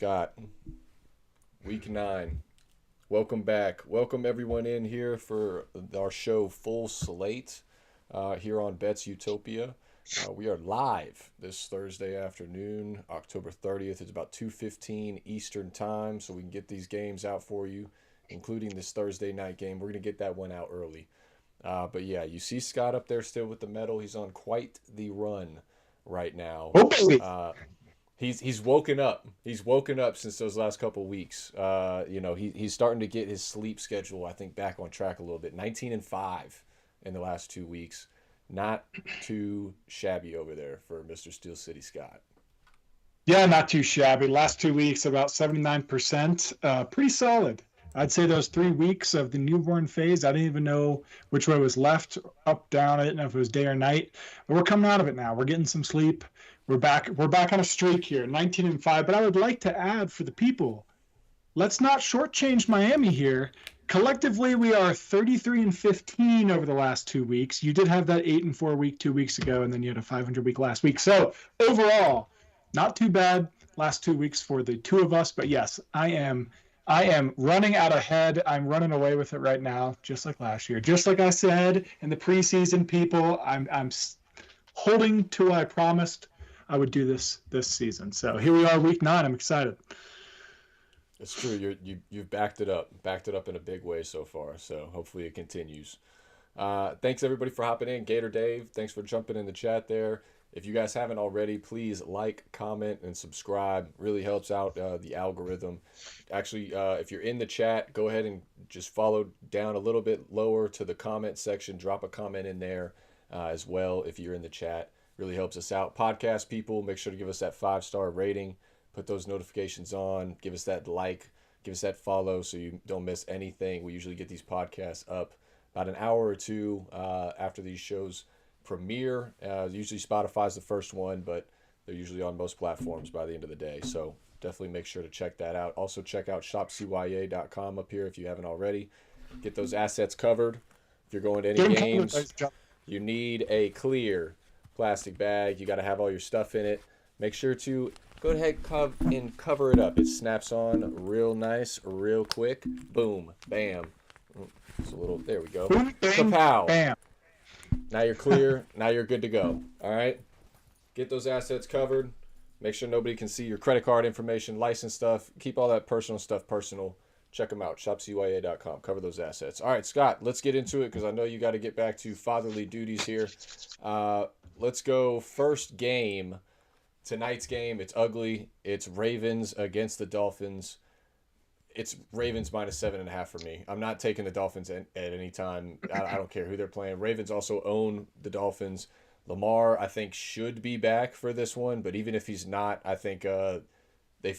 Scott. Week 9. Welcome back. Welcome everyone in here for our show Full Slate here on Bets Utopia. We are live this Thursday afternoon, October 30th. It's about 2:15 Eastern Time, so we can get these games out for you, including this Thursday night game. We're going to get that one out early. But yeah, you see Scott up there still with the medal. He's on quite the run right now. He's woken up. He's woken up since those last couple weeks. He's starting to get his sleep schedule, I think, back on track a little bit. 19-5 in the last 2 weeks. Not too shabby over there for Mr. Steel City Scott. Yeah, not too shabby. Last 2 weeks, about 79%. Pretty solid. I'd say those 3 weeks of the newborn phase, I didn't even know which way was left, up, down. I didn't know if it was day or night. But we're coming out of it now. We're getting some sleep. We're back on a streak here, 19-5. But I would like to add for the people, let's not shortchange Miami here. Collectively, we are 33-15 over the last 2 weeks. You did have that 8-4 week 2 weeks ago, and then you had a 500 week last week. So overall, not too bad last 2 weeks for the two of us. But yes, I am running out ahead. I'm running away with it right now, just like last year. Just like I said in the preseason, people, I'm holding to what I promised I would do this season. So here we are, week 9. I'm excited. It's true. You've backed it up in a big way so far. So hopefully it continues. Thanks everybody for hopping in. Gator Dave, thanks for jumping in the chat there. If you guys haven't already, please like, comment, and subscribe. Really helps out the algorithm. Actually, if you're in the chat, go ahead and just follow down a little bit lower to the comment section. Drop a comment in there as well if you're in the chat. Really helps us out. Podcast people, make sure to give us that 5-star rating. Put those notifications on. Give us that like. Give us that follow so you don't miss anything. We usually get these podcasts up about an hour or two after these shows premiere. Usually Spotify's the first one, but they're usually on most platforms by the end of the day. So definitely make sure to check that out. Also check out shopcya.com up here if you haven't already. Get those assets covered. If you're going to any games, you need a clear plastic bag. You got to have all your stuff in it. Make sure to go ahead and cover it up. It snaps on real nice, real quick. Boom, bam. It's a little, there we go. Kapow. Bam. Now you're clear. Now you're good to go. All right? Get those assets covered. Make sure nobody can see your credit card information, license stuff. Keep all that personal stuff personal. Check them out, shopcya.com. Cover those assets. All right, Scott, let's get into it because I know you got to get back to fatherly duties here. Let's go first game. Tonight's game, it's ugly. It's Ravens against the Dolphins. It's Ravens minus 7.5 for me. I'm not taking the Dolphins at any time. I don't care who they're playing. Ravens also own the Dolphins. Lamar, I think, should be back for this one, but even if he's not, I think they,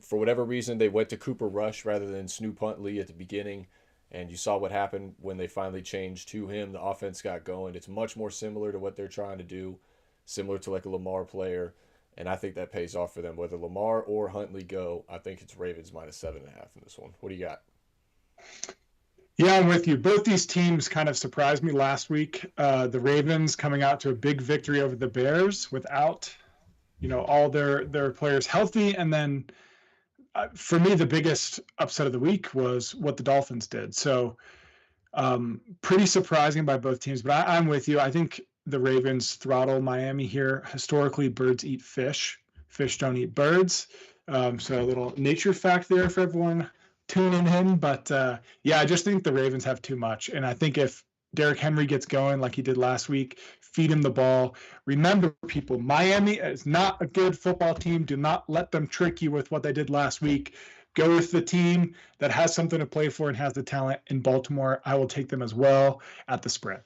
for whatever reason, they went to Cooper Rush rather than Snoop Huntley at the beginning, and you saw what happened when they finally changed to him. The offense got going. It's much more similar to what they're trying to do, similar to like a Lamar player. And I think that pays off for them. Whether Lamar or Huntley go, I think it's Ravens minus 7.5 in this one. What do you got? Yeah, I'm with you. Both these teams kind of surprised me last week. The Ravens coming out to a big victory over the Bears without, all their players healthy. And then for me, the biggest upset of the week was what the Dolphins did. So pretty surprising by both teams. But I'm with you. I think the Ravens throttle Miami here. Historically, birds eat fish. Fish don't eat birds. So a little nature fact there for everyone tuning in. But I just think the Ravens have too much. And I think if Derrick Henry gets going like he did last week, feed him the ball. Remember, people, Miami is not a good football team. Do not let them trick you with what they did last week. Go with the team that has something to play for and has the talent in Baltimore. I will take them as well at the spread.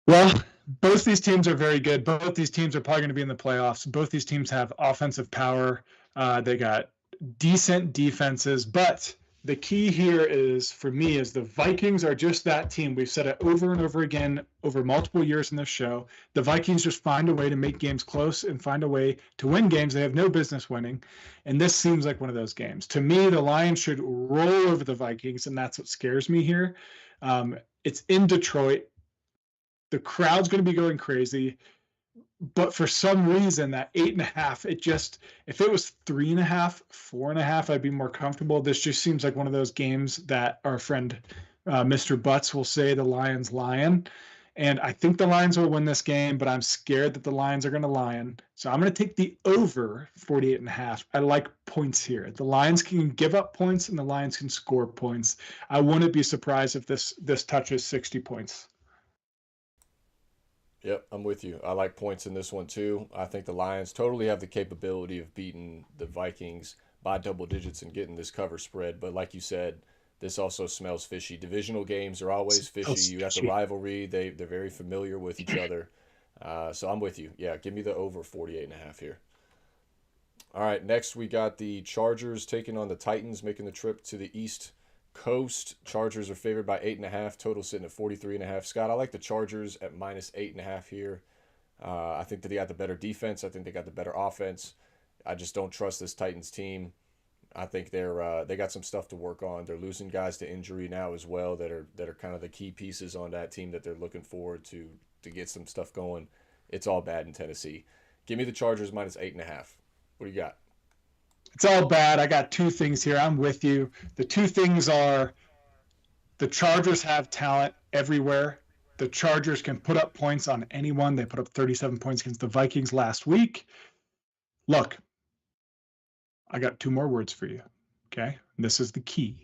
Well, both these teams are very good. Both these teams are probably going to be in the playoffs. Both these teams have offensive power. They got decent defenses, but the key here is, for me, is the Vikings are just that team. We've said it over and over again over multiple years in this show. The Vikings just find a way to make games close and find a way to win games they have no business winning. And this seems like one of those games. To me, the Lions should roll over the Vikings, and that's what scares me here. It's in Detroit. The crowd's going to be going crazy. But for some reason, that 8.5, if it was 3.5, 4.5, I'd be more comfortable. This just seems like one of those games that our friend Mr. Butts will say the Lions lion. And I think the Lions will win this game, but I'm scared that the Lions are going to lion. So I'm going to take the over 48.5. I like points here. The Lions can give up points and the Lions can score points. I wouldn't be surprised if this touches 60 points. Yep, I'm with you. I like points in this one too. I think the Lions totally have the capability of beating the Vikings by double digits and getting this cover spread. But like you said, this also smells fishy. Divisional games are always fishy. You got the rivalry. They're very familiar with each other. So I'm with you. Yeah, give me the over 48.5 here. All right, next we got the Chargers taking on the Titans, making the trip to the East Coast. Chargers are favored by 8.5. Total sitting at 43.5. Scott, I like the Chargers at minus 8.5 here. I think that they got the better defense. I think they got the better offense. I just don't trust this Titans team. I think they got some stuff to work on. They're losing guys to injury now as well that are kind of the key pieces on that team that they're looking forward to get some stuff going. It's all bad in Tennessee. Give me the Chargers minus 8.5. What do you got? It's all bad. I got two things here. I'm with you. The two things are the Chargers have talent everywhere. The Chargers can put up points on anyone. They put up 37 points against the Vikings last week. Look, I got two more words for you. Okay? This is the key.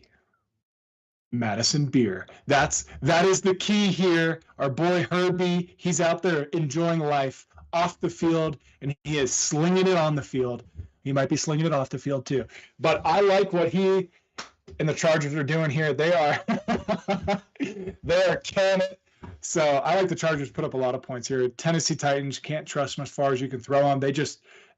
Madison Beer. That is the key here. Our boy Herbie, he's out there enjoying life off the field, and he is slinging it on the field. He might be slinging it off the field too. But I like what he and the Chargers are doing here. They are killing it. So I like the Chargers put up a lot of points here. Tennessee Titans, can't trust them as far as you can throw them.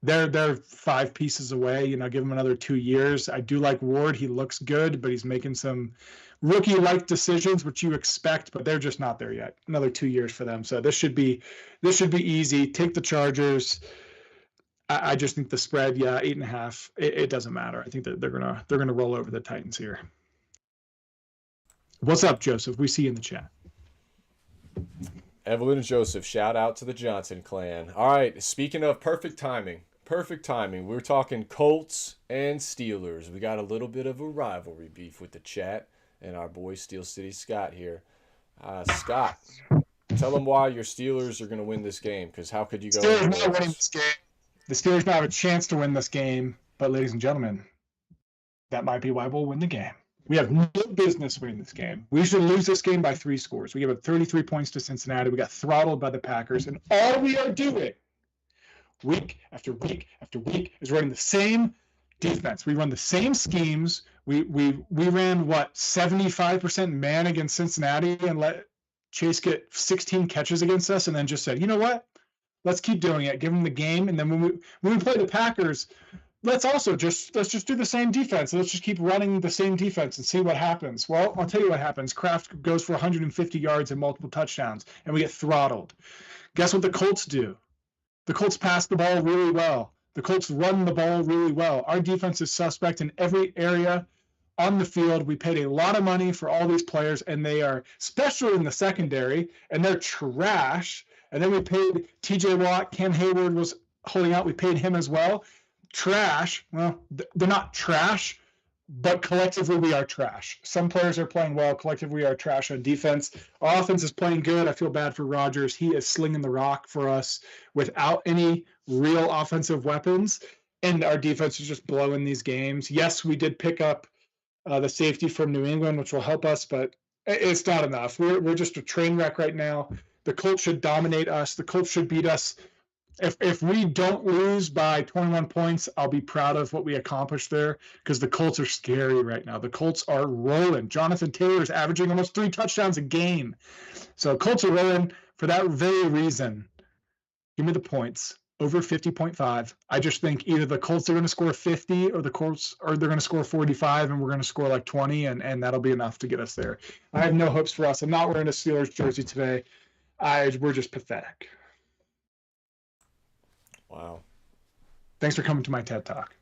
They're 5 pieces away. Give them another 2 years. I do like Ward. He looks good, but he's making some rookie-like decisions, which you expect, but they're just not there yet. Another 2 years for them. So this should be easy. Take the Chargers. I just think the spread, 8.5. It doesn't matter. I think that they're gonna roll over the Titans here. What's up, Joseph? We see you in the chat. Evelyn and Joseph, shout out to the Johnson clan. All right, speaking of perfect timing. We're talking Colts and Steelers. We got a little bit of a rivalry beef with the chat and our boy Steel City Scott here. Scott, tell them why your Steelers are going to win this game, because how could you go? Steelers not winning this game. The Steelers now have a chance to win this game, but ladies and gentlemen, that might be why we'll win the game. We have no business winning this game. We should lose this game by 3 scores. We gave up 33 points to Cincinnati. We got throttled by the Packers, and all we are doing week after week after week is running the same defense. We run the same schemes. We ran 75% man against Cincinnati and let Chase get 16 catches against us, and then just said, you know what? Let's keep doing it. Give them the game, and then when we play the Packers, let's just do the same defense. Let's just keep running the same defense and see what happens. Well, I'll tell you what happens. Kraft goes for 150 yards and multiple touchdowns, and we get throttled. Guess what the Colts do? The Colts pass the ball really well. The Colts run the ball really well. Our defense is suspect in every area on the field. We paid a lot of money for all these players, and they are, especially in the secondary, and they're trash. And then we paid TJ Watt. Cam Hayward was holding out. We paid him as well. Trash. Well, they're not trash, but collectively we are trash. Some players are playing well. Collectively we are trash on defense. Our offense is playing good. I feel bad for Rodgers. He is slinging the rock for us without any real offensive weapons, and our defense is just blowing these games. Yes, we did pick up the safety from New England, which will help us, but it's not enough. We're just a train wreck right now. The Colts should dominate us. The Colts should beat us. If we don't lose by 21 points, I'll be proud of what we accomplished there, because the Colts are scary right now. The Colts are rolling. Jonathan Taylor is averaging almost 3 touchdowns a game. So Colts are rolling for that very reason. Give me the points. over 50.5. I just think either the Colts are going to score 50 or they're going to score 45 and we're going to score like 20 and that'll be enough to get us there. I have no hopes for us. I'm not wearing a Steelers jersey today. We're just pathetic. Wow. Thanks for coming to my TED Talk.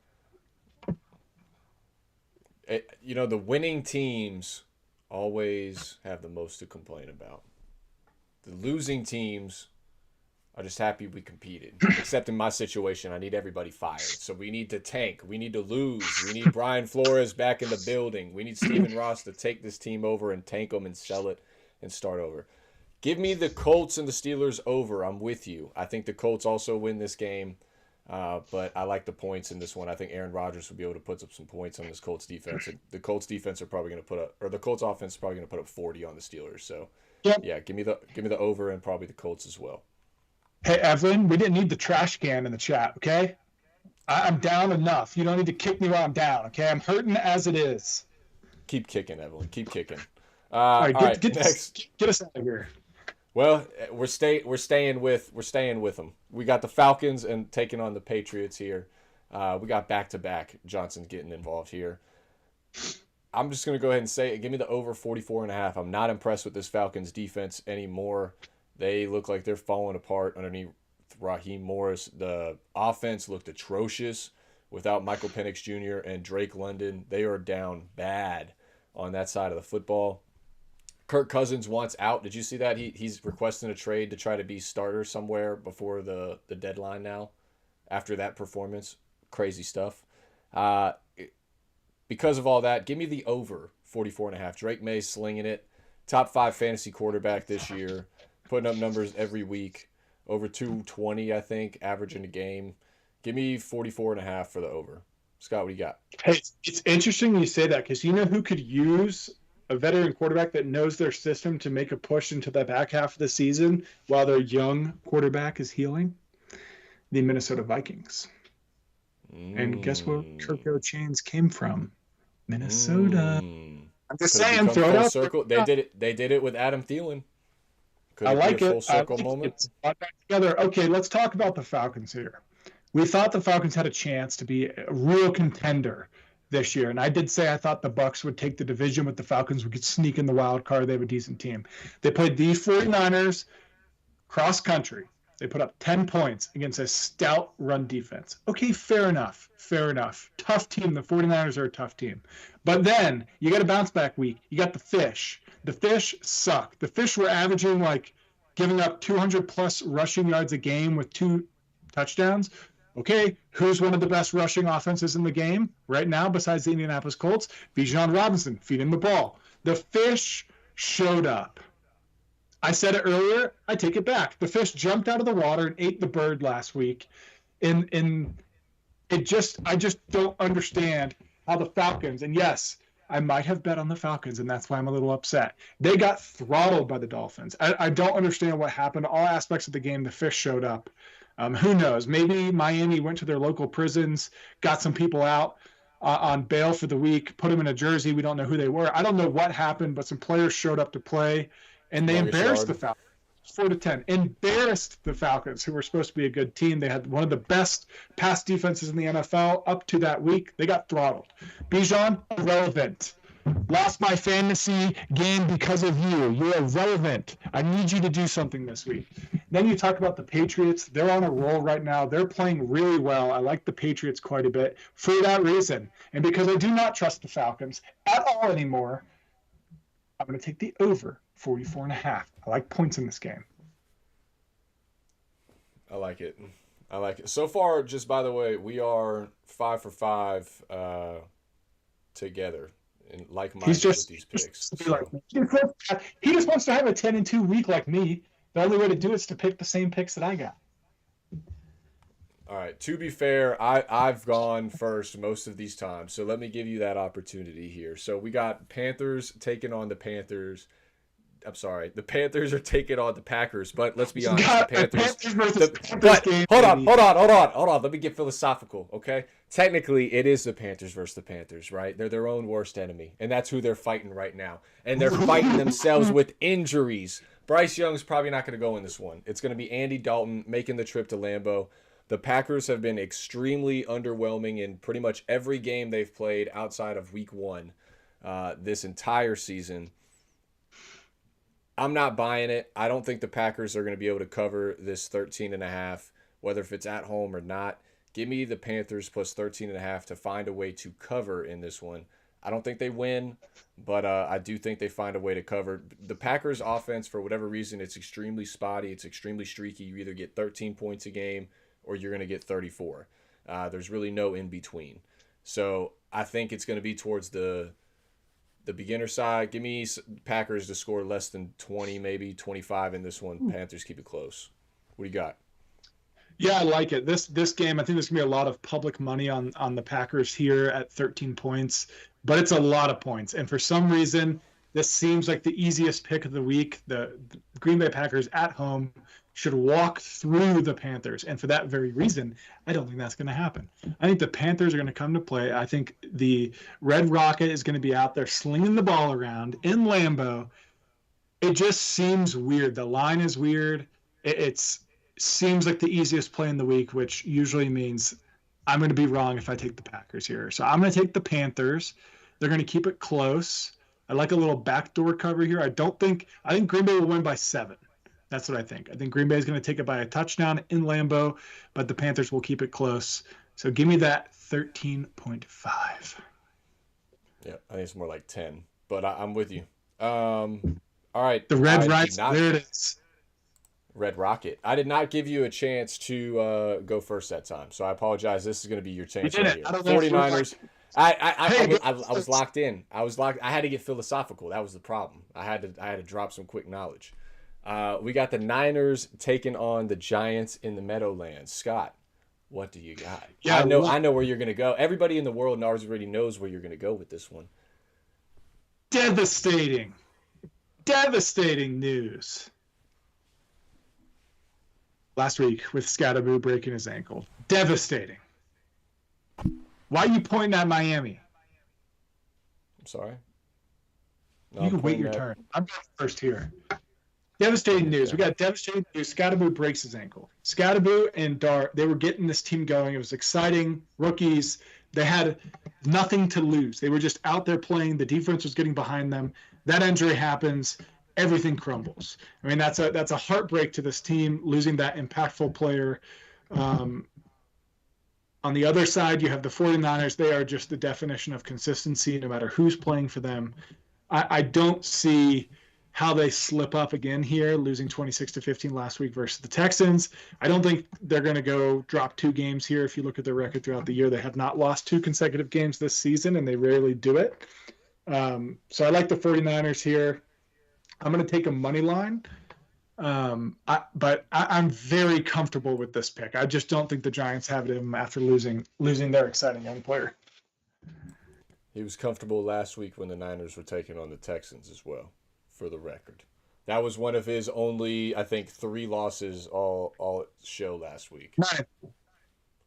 The winning teams always have the most to complain about. The losing teams are just happy we competed. Except in my situation, I need everybody fired. So we need to tank. We need to lose. We need Brian Flores back in the building. We need Stephen Ross to take this team over and tank them and sell it and start over. Give me the Colts and the Steelers over. I'm with you. I think the Colts also win this game. But I like the points in this one. I think Aaron Rodgers will be able to put up some points on this Colts defense. The Colts defense are probably going to the Colts offense is probably going to put up 40 on the Steelers. So yeah, give me the over and probably the Colts as well. Hey, Evelyn, we didn't need the trash can in the chat, okay? I'm down enough. You don't need to kick me while I'm down, okay? I'm hurting as it is. Keep kicking, Evelyn. Keep kicking. All right, next. Get us out of here. Well, we're staying with them. We got the Falcons and taking on the Patriots here. We got back-to-back. Johnson getting involved here. I'm just going to go ahead and say it. Give me the over 44.5. I'm not impressed with this Falcons defense anymore. They look like they're falling apart underneath Raheem Morris. The offense looked atrocious without Michael Penix Jr. and Drake London. They are down bad on that side of the football. Kirk Cousins wants out. Did you see that? He's requesting a trade to try to be starter somewhere before the deadline now after that performance. Crazy stuff. Because of all that, give me the over 44.5. Drake May's slinging it. Top 5 fantasy quarterback this year. Putting up numbers every week. Over 220, I think, averaging a game. Give me 44.5 for the over. Scott, what do you got? Hey, it's interesting you say that because you know who could use a veteran quarterback that knows their system to make a push into the back half of the season while their young quarterback is healing? The Minnesota Vikings. And guess where Kirko Chains came from? Minnesota. I'm just saying, throw it out circle. They did it with Adam Thielen. I like it. Full circle moment. It's back together. Okay, let's talk about the Falcons here. We thought the Falcons had a chance to be a real contender this year, and I did say I thought the Bucs would take the division with the Falcons. We could sneak in the wild card. They have a decent team. They played the 49ers cross country. They put up 10 points against a stout run defense. Okay, fair enough. Tough team. The 49ers are a tough team. But then you got a bounce back week. You got the Fish. The Fish suck. The Fish were averaging giving up 200-plus rushing yards a game with 2 touchdowns. Okay, who's one of the best rushing offenses in the game right now besides the Indianapolis Colts? Bijan Robinson, feed him the ball. The Fish showed up. I said it earlier. I take it back. The Fish jumped out of the water and ate the bird last week. I just don't understand how the Falcons, and yes, I might have bet on the Falcons, and that's why I'm a little upset. They got throttled by the Dolphins. I don't understand what happened. All aspects of the game, the Fish showed up. Who knows? Maybe Miami went to their local prisons, got some people out on bail for the week, put them in a jersey. We don't know who they were. I don't know what happened, but some players showed up to play, and they embarrassed the Falcons. 4-10. Embarrassed the Falcons, who were supposed to be a good team. They had one of the best pass defenses in the NFL up to that week. They got throttled. Bijan, irrelevant. Lost my fantasy game because of you. You're irrelevant. I need you to do something this week. Then you talk about the Patriots. They're on a roll right now. They're playing really well. I like the Patriots quite a bit for that reason. And because I do not trust the Falcons at all anymore, I'm going to take the over 44.5. I like points in this game. I like it. So far, just by the way, we are 5 for 5 together. And like-minded with these picks. He just wants to have a 10-2 week like me. The only way to do it is to pick the same picks that I got. All right. To be fair, I've gone first most of these times, so let me give you that opportunity here. So we got Panthers taking on the Panthers. I'm sorry, the Panthers are taking on the Packers, but let's be honest, the Panthers. Hold on. Let me get philosophical, okay? Technically, it is the Panthers versus the Panthers, right? They're their own worst enemy, and that's who they're fighting right now. And they're fighting themselves with injuries. Bryce Young's probably not going to go in this one. It's going to be Andy Dalton making the trip to Lambeau. The Packers have been extremely underwhelming in pretty much every game they've played outside of week 1 this entire season. I'm not buying it. I don't think the Packers are going to be able to cover this 13.5, whether if it's at home or not. Give me the Panthers plus 13.5 to find a way to cover in this one. I don't think they win, but I do think they find a way to cover. The Packers offense, for whatever reason, it's extremely spotty. It's extremely streaky. You either get 13 points a game or you're going to get 34. There's really no in between. So I think it's going to be towards the beginner side. Give me Packers to score less than 20, maybe 25 in this one. Panthers keep it close. What do you got? Yeah, I like it. This game, I think there's going to be a lot of public money on the Packers here at 13 points, but it's a lot of points. And for some reason, this seems like the easiest pick of the week. The Green Bay Packers at home should walk through the Panthers. And for that very reason, I don't think that's going to happen. I think the Panthers are going to come to play. I think the Red Rocket is going to be out there slinging the ball around in Lambeau. It just seems weird. The line is weird. It seems like the easiest play in the week, which usually means I'm going to be wrong if I take the Packers here. So I'm going to take the Panthers. They're going to keep it close. I like a little backdoor cover here. I think Green Bay will win by 7. That's what I think. I think Green Bay is going to take it by a touchdown in Lambeau, but the Panthers will keep it close. So give me that 13.5. Yeah, I think it's more like 10, but I'm with you. All right. The Red Rice, there it is. Red Rocket. I did not give you a chance to go first that time, so I apologize. This is going to be your chance right here. 49ers. I was locked in. I had to get philosophical. That was the problem. I had to drop some quick knowledge. We got the Niners taking on the Giants in the Meadowlands. Scott, what do you got? Yeah, I know where you're going to go. Everybody in the world already knows where you're going to go with this one. Devastating news. Last week with Scatterboo breaking his ankle. Devastating. Why are you pointing at Miami? I'm sorry. No, you can wait your turn. I'm going first here. Devastating news. We got devastating news. Scatterboo breaks his ankle. Scatterboo and Dart, they were getting this team going. It was exciting. Rookies. They had nothing to lose. They were just out there playing. The defense was getting behind them. That injury happens. Everything crumbles. I mean, that's a heartbreak to this team, losing that impactful player. On the other side, you have the 49ers. They are just the definition of consistency, no matter who's playing for them. I don't see how they slip up again here, losing 26-15 last week versus the Texans. I don't think they're going to go drop 2 games here. If you look at their record throughout the year, they have not lost 2 consecutive games this season, and they rarely do it. So I like the 49ers here. I'm going to take a money line, but I'm very comfortable with this pick. I just don't think the Giants have it in them after losing their exciting young player. He was comfortable last week when the Niners were taking on the Texans as well, for the record. That was one of his only, I think, 3 losses all show last week.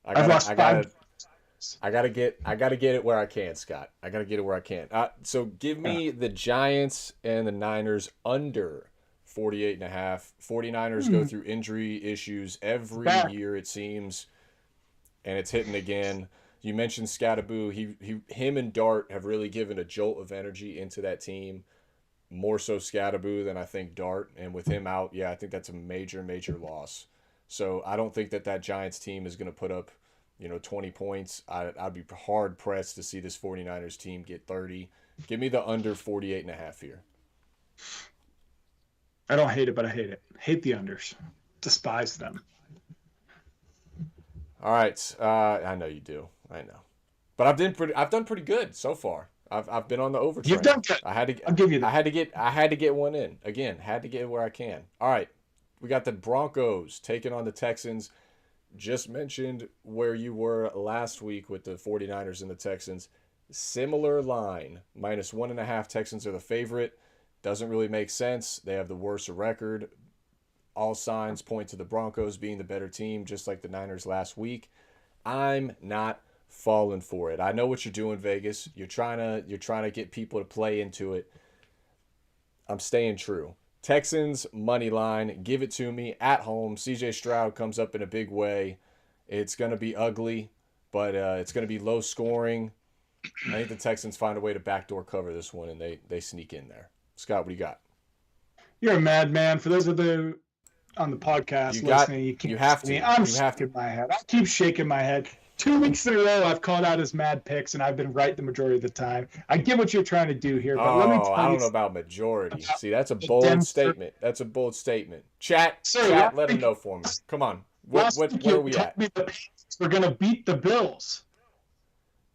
I gotta get it where I can, Scott. I gotta get it where I can. So give me the Giants and the Niners under 48.5. 49ers go through injury issues every year, it seems, and it's hitting again. You mentioned Scatterboo. Him and Dart have really given a jolt of energy into that team. More so Scatterboo than I think Dart. And with him out, I think that's a major, major loss. So I don't think that Giants team is going to put up 20 points. I'd be hard-pressed to see this 49ers team get 30. Give me the under 48.5 here. I don't hate it, but I hate it. Hate the unders. Despise them. All right. I know you do. I know. But I've done pretty good so far. I've been on the over train. You've done good. I'll give you that. I had to get one in. Again, had to get it where I can. All right. We got the Broncos taking on the Texans. Just mentioned where you were last week with the 49ers and the Texans. Similar line. -1.5. Texans are the favorite. Doesn't really make sense. They have the worst record. All signs point to the Broncos being the better team, just like the Niners last week. I'm not falling for it. I know what you're doing, Vegas. You're trying to get people to play into it. I'm staying true. Texans money line, give it to me at home. CJ Stroud comes up in a big way, It's going to be ugly, but it's going to be low scoring. I think the Texans find a way to backdoor cover this one, and they sneak in there. Scott, what do you got? You're a madman. For those of the on the podcast listening, you can't have see me. to. I'm You have shaking my head. I keep shaking my head. 2 weeks in a row, I've called out his mad picks, and I've been right the majority of the time. I get what you're trying to do here, but let me tell you. I don't know about majority. See, that's a the bold statement. That's a bold statement. Chat, let them know for me. Come on. Where are we at? The Panthers were going to beat the Bills.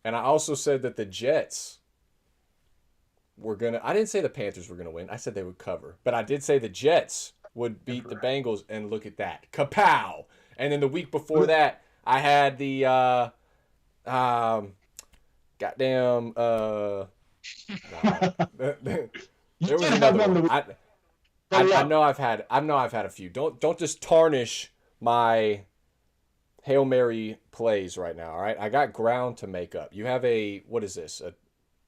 And I also said that the Jets were going to – I didn't say the Panthers were going to win. I said they would cover. But I did say the Jets would beat the Bengals, and look at that. Kapow! And then the week before that, I had the goddamn there was another one. I know I've had a few. Don't just tarnish my Hail Mary plays right now, all right? I got ground to make up. You have what is this? A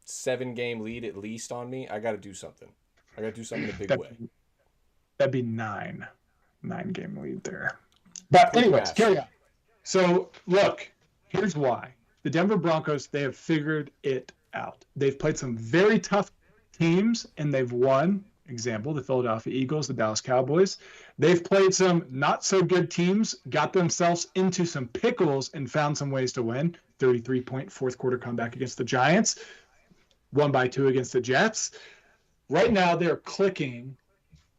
7-game lead at least on me? I got to do something. I got to do something in a big way. That'd be 9-game lead there. But anyways, carry on. So, look, here's why. The Denver Broncos, they have figured it out. They've played some very tough teams, and they've won. Example, the Philadelphia Eagles, the Dallas Cowboys. They've played some not-so-good teams, got themselves into some pickles, and found some ways to win. 33-point fourth-quarter comeback against the Giants. 1-2 against the Jets. Right now, they're clicking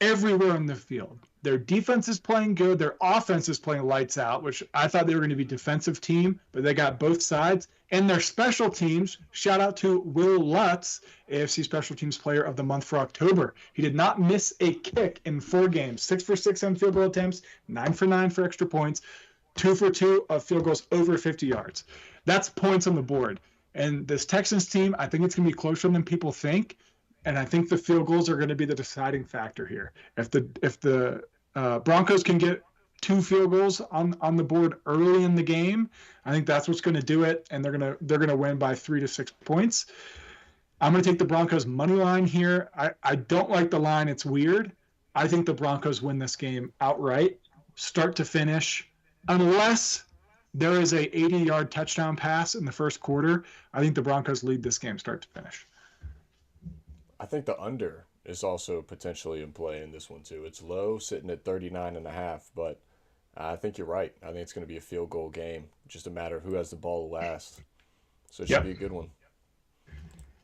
everywhere in the field. Their defense is playing good. Their offense is playing lights out, which I thought they were going to be a defensive team, but they got both sides. And their special teams, shout out to Will Lutz, AFC Special Teams Player of the Month for October. He did not miss a kick in 4 games. 6 for 6 on field goal attempts, 9 for 9 for extra points, 2 for 2 of field goals over 50 yards. That's points on the board. And this Texans team, I think it's going to be closer than people think. And I think the field goals are going to be the deciding factor here. If the Broncos can get 2 field goals on the board early in the game, I think that's what's going to do it, and they're gonna win by 3 to 6 points. I'm going to take the Broncos money line here. I don't like the line. It's weird. I think the Broncos win this game outright, start to finish, unless there is a 80-yard touchdown pass in the first quarter. I think the Broncos lead this game start to finish. I think the under is also potentially in play in this one too. It's low, sitting at 39.5, but I think you're right. I think it's going to be a field goal game. Just a matter of who has the ball last. So it should be a good one.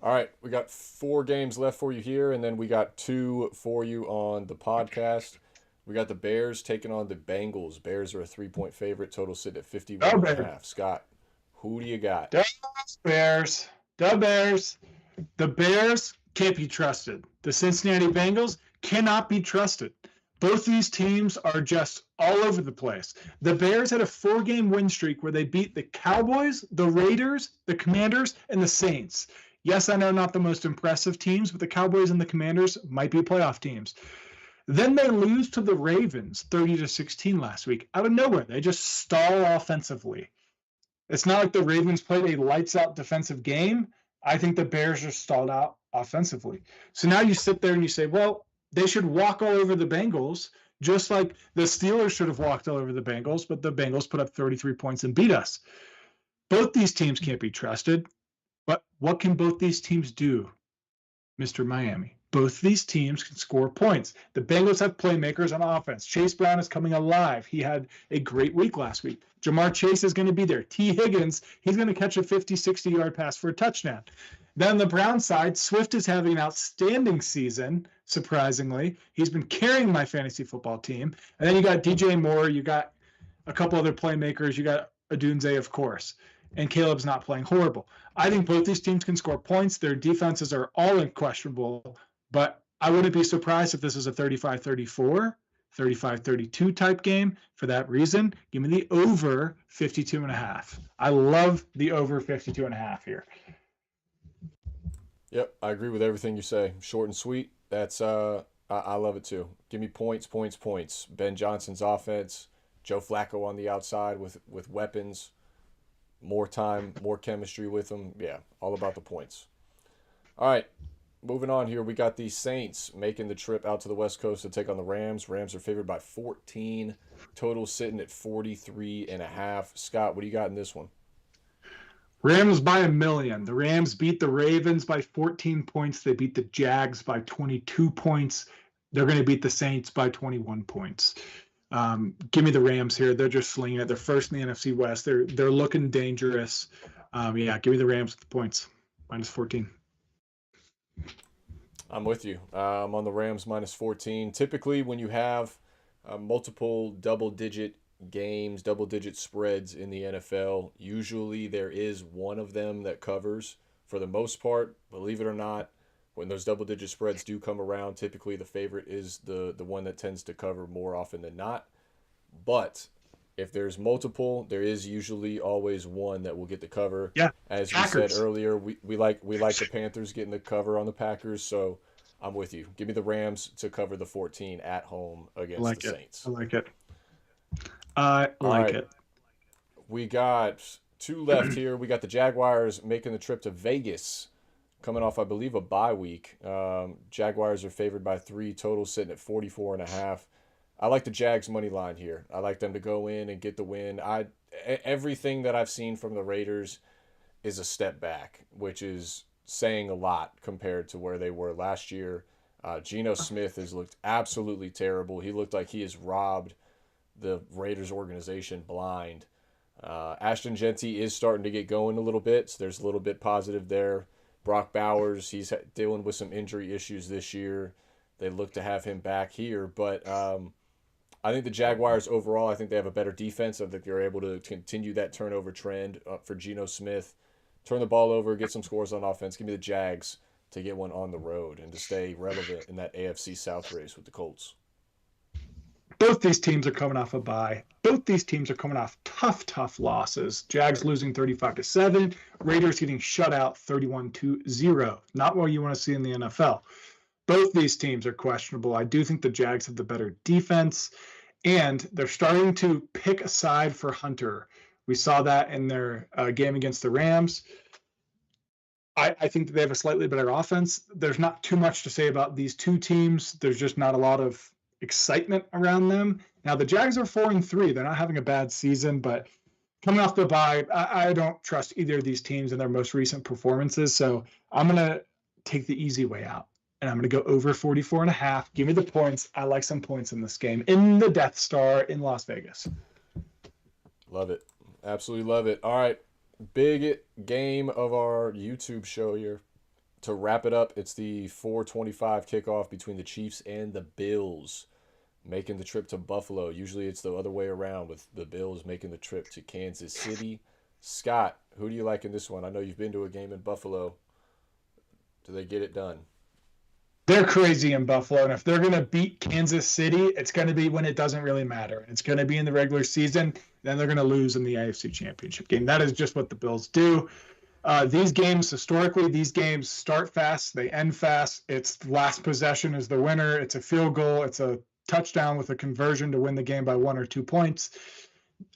All right, we got 4 games left for you here, and then we got 2 for you on the podcast. We got the Bears taking on the Bengals. Bears are a 3-point favorite. Total sitting at 51.5. Scott, who do you got? The Bears. The Bears. The Bears can't be trusted. The Cincinnati Bengals cannot be trusted. Both these teams are just all over the place. The Bears had a 4-game win streak where they beat the Cowboys, the Raiders, the Commanders, and the Saints. Yes, I know not the most impressive teams, but the Cowboys and the Commanders might be playoff teams. Then they lose to the Ravens 30-16 last week. Out of nowhere, they just stall offensively. It's not like the Ravens played a lights-out defensive game. I think the Bears are stalled out offensively. So now you sit there and you say, well, they should walk all over the Bengals, just like the Steelers should have walked all over the Bengals, but the Bengals put up 33 points and beat us. Both these teams can't be trusted, but what can both these teams do, Mr. Miami? Both these teams can score points. The Bengals have playmakers on offense. Chase Brown is coming alive. He had a great week last week. Jamar Chase is going to be there. T. Higgins, he's going to catch a 50, 60-yard pass for a touchdown. Then on the Brown side, Swift is having an outstanding season, surprisingly. He's been carrying my fantasy football team. And then you got DJ Moore. You got a couple other playmakers. You got Odunze, of course. And Caleb's not playing horrible. I think both these teams can score points. Their defenses are all unquestionable. But I wouldn't be surprised if this is a 35-34, 35-32 type game. For that reason, give me the over 52.5. I love the over 52.5 here. Yep, I agree with everything you say. Short and sweet. That's I love it too. Give me points, points, points. Ben Johnson's offense, Joe Flacco on the outside with weapons, more time, more chemistry with him. Yeah, all about the points. All right, moving on here, we got the Saints making the trip out to the West Coast to take on the Rams. Rams are favored by 14. Total sitting at 43.5. Scott, what do you got in this one? Rams by a million. The Rams beat the Ravens by 14 points. They beat the Jags by 22 points. They're going to beat the Saints by 21 points. Give me the Rams here. They're just slinging it. They're first in the NFC West. They're looking dangerous. Yeah, give me the Rams with the points. Minus 14. I'm with you. I'm on the Rams minus 14. Typically, when you have multiple double-digit games, double-digit spreads in the NFL, usually there is one of them that covers. For the most part, believe it or not, when those double-digit spreads do come around, typically the favorite is the one that tends to cover more often than not. But if there's multiple, there is usually always one that will get the cover. Yeah, As we Packers. said earlier, we like the Panthers getting the cover on the Packers, so I'm with you. Give me the Rams to cover the 14 at home I against like the it. Saints. I like it. I All like right, it. we got two left here. We got the Jaguars making the trip to Vegas, coming off, I believe, a bye week. Jaguars are favored by 3, total sitting at 44.5. I like the Jags money line here. I like them to go in and get the win. Everything that I've seen from the Raiders is a step back, which is saying a lot compared to where they were last year. Geno Smith has looked absolutely terrible. He looked like he has robbed the Raiders organization blind. Ashton Genty is starting to get going a little bit, so there's a little bit positive there. Brock Bowers, he's dealing with some injury issues this year. They look to have him back here, but I think the Jaguars overall, I think they have a better defense. I think they're able to continue that turnover trend for Geno Smith. Turn the ball over, get some scores on offense. Give me the Jags to get one on the road and to stay relevant in that AFC South race with the Colts. Both these teams are coming off a bye. Both these teams are coming off tough losses. Jags losing 35-7. Raiders getting shut out 31-0. Not what you want to see in the NFL. Both these teams are questionable. I do think the Jags have the better defense, and they're starting to pick a side for Hunter. We saw that in their game against the Rams. I think that they have a slightly better offense. There's not too much to say about these two teams. There's just not a lot of excitement around them. Now, the Jags are 4-3. They're not having a bad season, but coming off the bye, I don't trust either of these teams in their most recent performances. So I'm going to take the easy way out, and I'm going to go over 44.5. Give me the points. I like some points in this game in the Death Star in Las Vegas. Love it. Absolutely love it. All right. Big game of our YouTube show here. To wrap it up, it's the 4:25 kickoff between the Chiefs and the Bills making the trip to Buffalo. Usually it's the other way around with the Bills making the trip to Kansas City. Scott, who do you like in this one? I know you've been to a game in Buffalo. Do they get it done? They're crazy in Buffalo, and if they're going to beat Kansas City, it's going to be when it doesn't really matter. It's going to be in the regular season. Then they're going to lose in the AFC Championship game. That is just what the Bills do. These games, historically, these games start fast, they end fast. It's last possession is the winner. It's a field goal. It's a touchdown with a conversion to win the game by 1 or 2 points.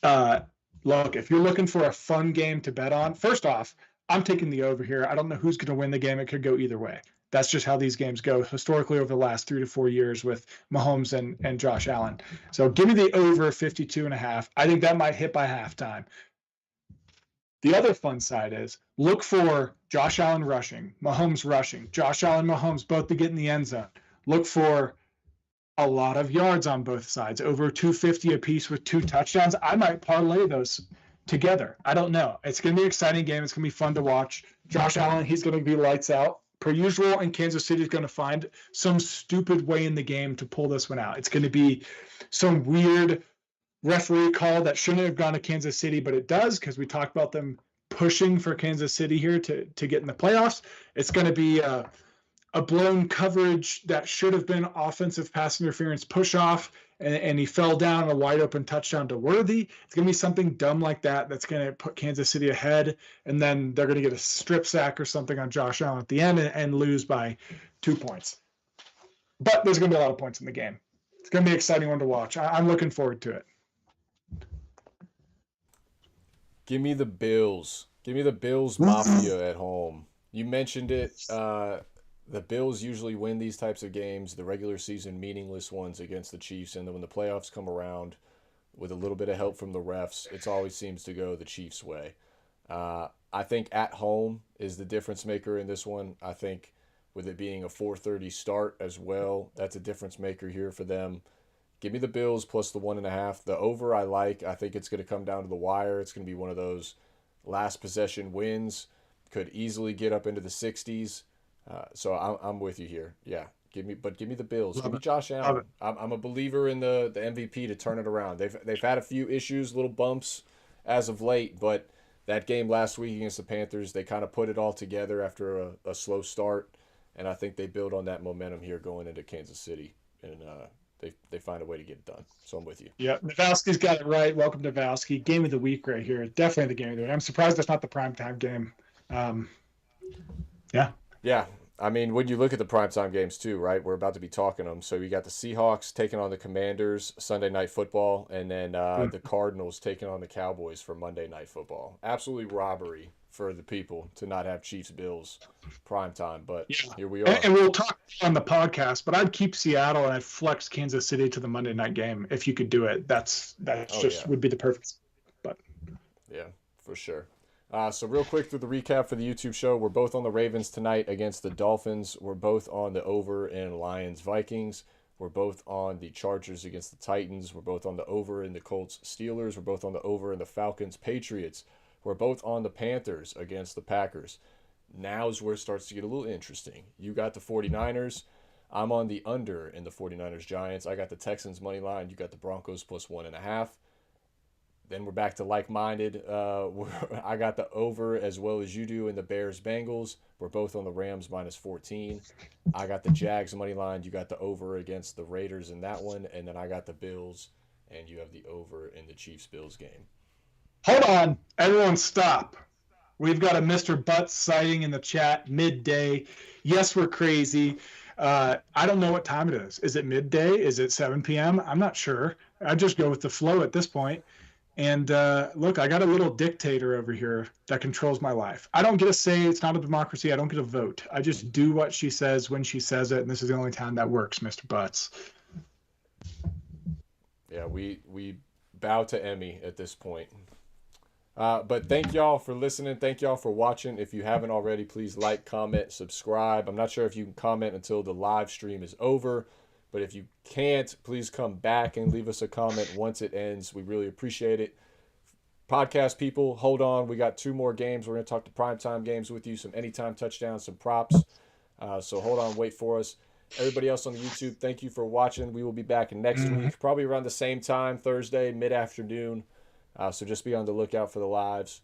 Look, if you're looking for a fun game to bet on, first off, I'm taking the over here. I don't know who's going to win the game. It could go either way. That's just how these games go historically over the last 3 to 4 years with Mahomes and Josh Allen. So give me the over 52.5. I think that might hit by halftime. The other fun side is look for Josh Allen rushing, Mahomes rushing, Josh Allen, Mahomes both to get in the end zone. Look for a lot of yards on both sides, over 250 apiece with 2 touchdowns. I might parlay those together. I don't know. It's going to be an exciting game. It's going to be fun to watch. Josh Allen, he's going to be lights out. Per usual, and Kansas City is going to find some stupid way in the game to pull this one out. It's going to be some weird referee call that shouldn't have gone to Kansas City, but it does because we talked about them pushing for Kansas City here to get in the playoffs. It's going to be a blown coverage that should have been offensive pass interference push off, and he fell down a wide open touchdown to Worthy. It's going to be something dumb like that that's going to put Kansas City ahead, and then they're going to get a strip sack or something on Josh Allen at the end and lose by 2 points. But there's going to be a lot of points in the game. It's going to be an exciting one to watch. I'm looking forward to it. Give me the Bills. Give me the Bills Mafia at home. You mentioned it. the Bills usually win these types of games, the regular season meaningless ones against the Chiefs, and then when the playoffs come around, with a little bit of help from the refs, it always seems to go the Chiefs' way. I think at home is the difference maker in this one. I think with it being a 4:30 start as well, that's a difference maker here for them. Give me the Bills plus the 1.5. The over I like. I think it's going to come down to the wire. It's going to be one of those last possession wins. Could easily get up into the 60s. So I'm with you here. Yeah, give me the Bills. Give me Josh Allen. I'm a believer in the MVP to turn it around. They've had a few issues, little bumps as of late, but that game last week against the Panthers, they kind of put it all together after a slow start, and I think they build on that momentum here going into Kansas City, and they find a way to get it done. So I'm with you. Yeah, Navowski's got it right. Welcome, Navowski. Game of the week right here. Definitely the game of the week. I'm surprised that's not the primetime game. Yeah. Yeah. I mean, when you look at the primetime games too, right? We're about to be talking them. So you got the Seahawks taking on the Commanders Sunday Night Football, and then the Cardinals taking on the Cowboys for Monday Night Football. Absolutely robbery for the people to not have Chiefs Bills primetime, but here we are. And we'll talk on the podcast, but I'd keep Seattle and I'd flex Kansas City to the Monday night game if you could do it. Would be the perfect. But yeah, for sure. So real quick through the recap for the YouTube show, we're both on the Ravens tonight against the Dolphins. We're both on the over in Lions Vikings. We're both on the Chargers against the Titans. We're both on the over in the Colts Steelers. We're both on the over in the Falcons Patriots. We're both on the Panthers against the Packers. Now's where it starts to get a little interesting. You got the 49ers. I'm on the under in the 49ers Giants. I got the Texans money line. You got the Broncos plus 1.5. Then we're back to like-minded. I got the over as well as you do in the Bears-Bengals. We're both on the Rams minus 14. I got the Jags money line. You got the over against the Raiders in that one. And then I got the Bills, and you have the over in the Chiefs-Bills game. Hold on. Everyone stop. We've got a Mr. Butts sighting in the chat midday. Yes, we're crazy. I don't know what time it is. Is it midday? Is it 7 p.m.? I'm not sure. I just go with the flow at this point. And look, I got a little dictator over here that controls my life. I don't get a say. It's not a democracy. I don't get a vote. I just do what she says when she says it, and this is the only time that works, Mr. Butts. Yeah, we bow to Emmy at this point. But thank y'all for listening. Thank y'all for watching. If you haven't already, please like, comment, subscribe. I'm not sure if you can comment until the live stream is over. But if you can't, please come back and leave us a comment once it ends. We really appreciate it. Podcast people, hold on. We got 2 more games. We're going to talk to primetime games with you, some anytime touchdowns, some props. So hold on, wait for us. Everybody else on the YouTube, thank you for watching. We will be back next week, probably around the same time, Thursday, mid-afternoon. So just be on the lookout for the lives.